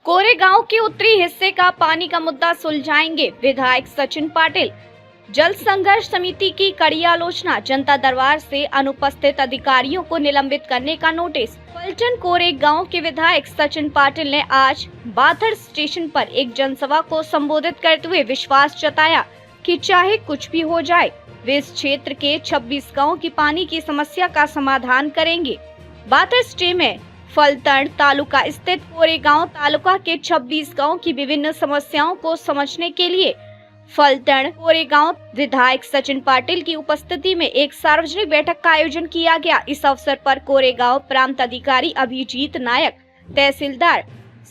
कोरेगांव के उत्तरी हिस्से का पानी का मुद्दा सुलझाएंगे विधायक सचिन पाटिल। जल संघर्ष समिति की कड़ी आलोचना। जनता दरबार से अनुपस्थित अधिकारियों को निलंबित करने का नोटिस। पलटन कोरेगांव के विधायक सचिन पाटिल ने आज बाथर स्टेशन पर एक जनसभा को संबोधित करते हुए विश्वास जताया कि चाहे कुछ भी हो जाए वे इस क्षेत्र के 26 गाँव की पानी की समस्या का समाधान करेंगे। बाथर स्टे में फलटन तालुका स्थित कोरेगांव तालुका के 26 गांव की विभिन्न समस्याओं को समझने के लिए फलटन कोरेगांव विधायक सचिन पाटिल की उपस्थिति में एक सार्वजनिक बैठक का आयोजन किया गया। इस अवसर पर कोरेगांव प्रांत अधिकारी अभिजीत नायक, तहसीलदार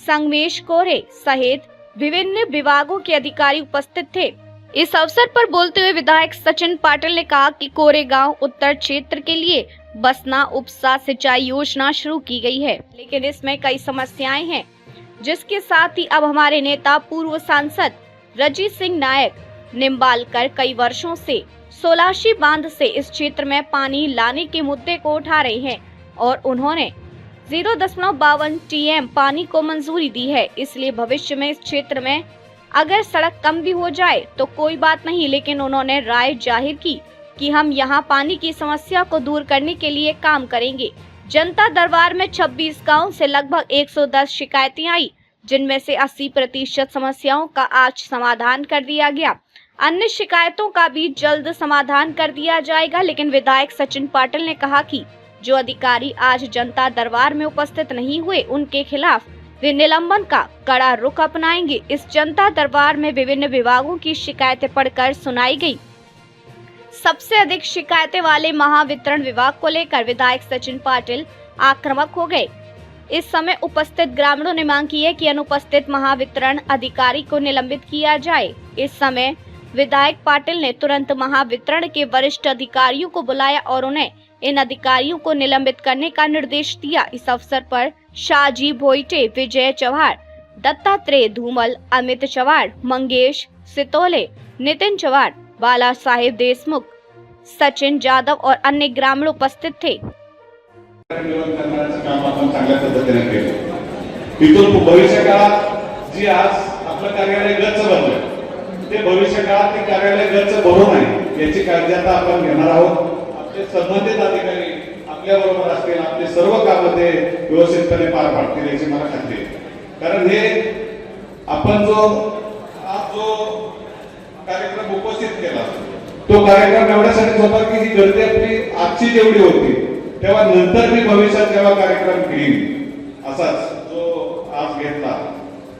संगमेश कोरे सहित विभिन्न विभागों के अधिकारी उपस्थित थे। इस अवसर पर बोलते हुए विधायक सचिन पाटिल ने कहा कि कोरेगांव उत्तर क्षेत्र के लिए बसना उपसा सिंचाई योजना शुरू की गई है, लेकिन इसमें कई समस्याएं हैं, जिसके साथ ही अब हमारे नेता पूर्व सांसद रजीत सिंह नायक निम्बालकर कई वर्षों से सोलाशी बांध से इस क्षेत्र में पानी लाने के मुद्दे को उठा रहे हैं और उन्होंने 0.52 टीएम पानी को मंजूरी दी है। इसलिए भविष्य में इस क्षेत्र में अगर सड़क कम भी हो जाए तो कोई बात नहीं, लेकिन उन्होंने राय जाहिर की कि हम यहां पानी की समस्या को दूर करने के लिए काम करेंगे। जनता दरबार में 26 गांव से लगभग 110 शिकायतें आई, जिनमें से 80% समस्याओं का आज समाधान कर दिया गया। अन्य शिकायतों का भी जल्द समाधान कर दिया जाएगा। लेकिन विधायक सचिन पाटिल ने कहा कि जो अधिकारी आज जनता दरबार में उपस्थित नहीं हुए, उनके खिलाफ वे निलंबन का कड़ा रुख अपनाएंगे। इस जनता दरबार में विभिन्न विभागों की शिकायतें पढ़कर सुनाई गई। सबसे अधिक शिकायतें वाले महावितरण विभाग को लेकर विधायक सचिन पाटिल आक्रामक हो गए। इस समय उपस्थित ग्रामीणों ने मांग की है कि अनुपस्थित महावितरण अधिकारी को निलंबित किया जाए। इस समय विधायक पाटिल ने तुरंत महावितरण के वरिष्ठ अधिकारियों को बुलाया और उन्हें इन अधिकारियों को निलंबित करने का निर्देश दिया। इस अवसर पर शाहजी भोईटे, विजय चौहान, दत्तात्रेय धूमल, अमित चौहान, मंगेश सितोले, नितिन चौहान, बाला साहेब देशमुख, सचिन जाधव और अन्य ग्रामीण उपस्थित थे। इथून भविष्य काळात जी आज आपलं कार्यालय गच्च बनलं ते भविष्य काळात ते कार्यालय गच्च भरू नये याची काळजी आता आपण घेणार आहोत। आपले संबंधित अधिकारी आपल्या बरोबर असतील, आपले सर्व कामं ते व्यवस्थितपणे पार पाडतील याची मला खात्री आहे। कारण हे आपण जो कार्यक्रम उपस्थित केला तो कार्यक्रम एवढ्यासाठी होता की ही गर्दी आपली आजची जेवढी होती तेव्हा नंतर मी भविष्यात जेव्हा कार्यक्रम घेईन असाच जो आज घेतला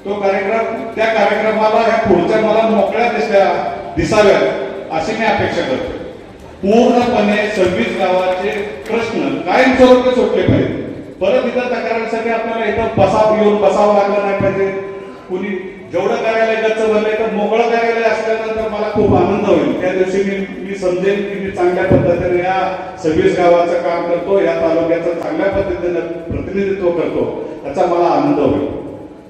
तो कार्यक्रम, त्या कार्यक्रमाला ह्या पुढच्या मला मोकळ्या दिसाव्यात अशी मी अपेक्षा करतो। पूर्णपणे 26 गावाचे प्रश्न कायमस्वरूपी सुटले पाहिजे। परत इथं तक्रारीसाठी आपल्याला इथं येऊन बसावं लागलं नाही पाहिजे। कुणी जेवढं कार्यालय गच्च बनलंय तर मोकळं कार्यालय असल्यानंतर मला खूप आनंद होईल। त्या दिवशी मी समजेन की मी चांगल्या पद्धतीने या 26 गावाचं काम करतो, या तालुक्याचं चांगल्या पद्धतीने प्रतिनिधित्व करतो, याचा मला आनंद होईल।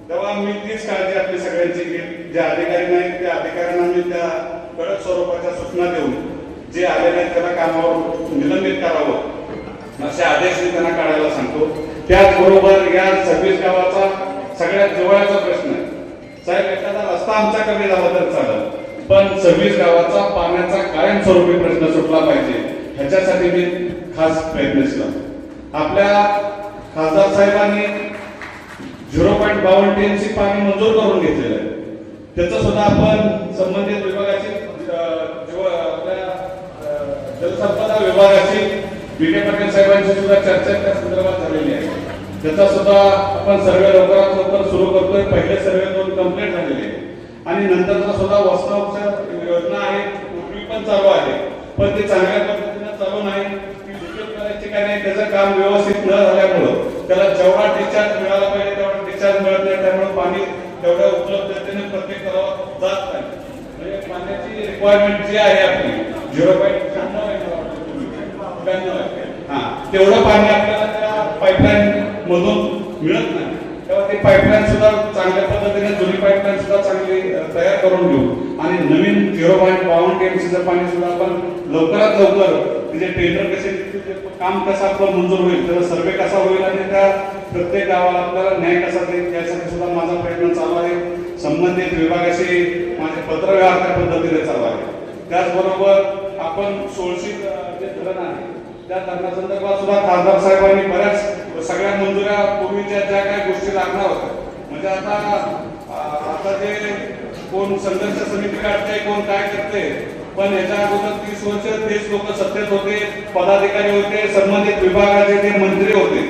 तेव्हा मी तीच काळजी आपली सगळ्यांची घेईन। जे अधिकारी नाहीत त्या अधिकाऱ्यांना मी त्या कडक स्वरूपाच्या सूचना देऊन जे आले नाहीत त्यांना कामावर निलंबित करावं असे आदेश मी त्यांना काढायला सांगतो। त्याचबरोबर या 26 गावाचा सगळ्यात जवळचा प्रश्न आहे साहेब, एखादा रस्ता आमचा कमी झाला तर चालेल, पण 26 गावाचा पाण्याचा कायमस्वरूपी प्रश्न सुटला पाहिजे ह्याच्यासाठी मी खास प्रयत्नशील आहे। आपल्या खासदार साहेबांनी 0.52 टीएमसी पाणी मंजूर करून घेतलेलं आहे। त्याचं सुद्धा आपण संबंधित विभागाची आपल्या जलसंपदा विभागाची विखे पाटील साहेबांची सुद्धा चर्चा त्या संदर्भात झालेली आहे। त्याचा सुद्धा आपण सर्वे लवकरात लवकर सुरू करतोय। पहिले सर्वे 2 कंप्लीट झालेले आहे आणि नंतरचा सुद्धा वसना उपचार योजना आहे, पूर्वी पण चालू आहे, पण ते चांगल्या पद्धतीने चालू नाही। ती डिटेल करायची काय नाही, त्याचं काम व्यवस्थित न झाल्यामुळं त्याला जेवढा डिस्चार्ज मिळाला पाहिजे तेवढा डिस्चार्ज मिळत नाही, त्यामुळे पाणी तेवढ्या उपलब्धतेने प्रत्येक गावात जात नाही। म्हणजे पाण्याची रिक्वायरमेंट जी आहे आपली 0.96 तेवढं पाणी आपल्याला त्या पाईपलाईन मधून मिळत नाही। तेव्हा ती पाईपलाईन सुद्धा चांगल्या पद्धतीने, जुनी पाईपलाईन सुद्धा चांगली तयार करून घेऊ आणि नवीन 0.52 टीएमसीचं पाणी सुद्धा आपण लवकरात लवकर म्हणजे टेंडर कसे काम कसं आपलं मंजूर होईल, त्याचा सर्वे कसा होईल आणि त्या प्रत्येक गावाला आपल्याला न्याय कसा देईल यासाठी सुद्धा माझा प्रयत्न संबंधित विभागाशी माझे पत्रव्यवहार त्या पद्धतीने चालू आहे. त्याचबरोबर आपण सोळशीत जे धरण आहे त्या धरणासंदर्भात सुद्धा खासदार साहेबांनी बऱ्याच सगळ्या मंजुऱ्या पूर्वीच्या ज्या काही गोष्टी लागणार होत्या म्हणजे आता जे कोण संघर्ष समिती काढते कोण काय करते पण याच्या अगोदर 30 वर्ष तेच लोक सत्तेत होते, पदाधिकारी होते, संबंधित विभागाचे जे मंत्री होते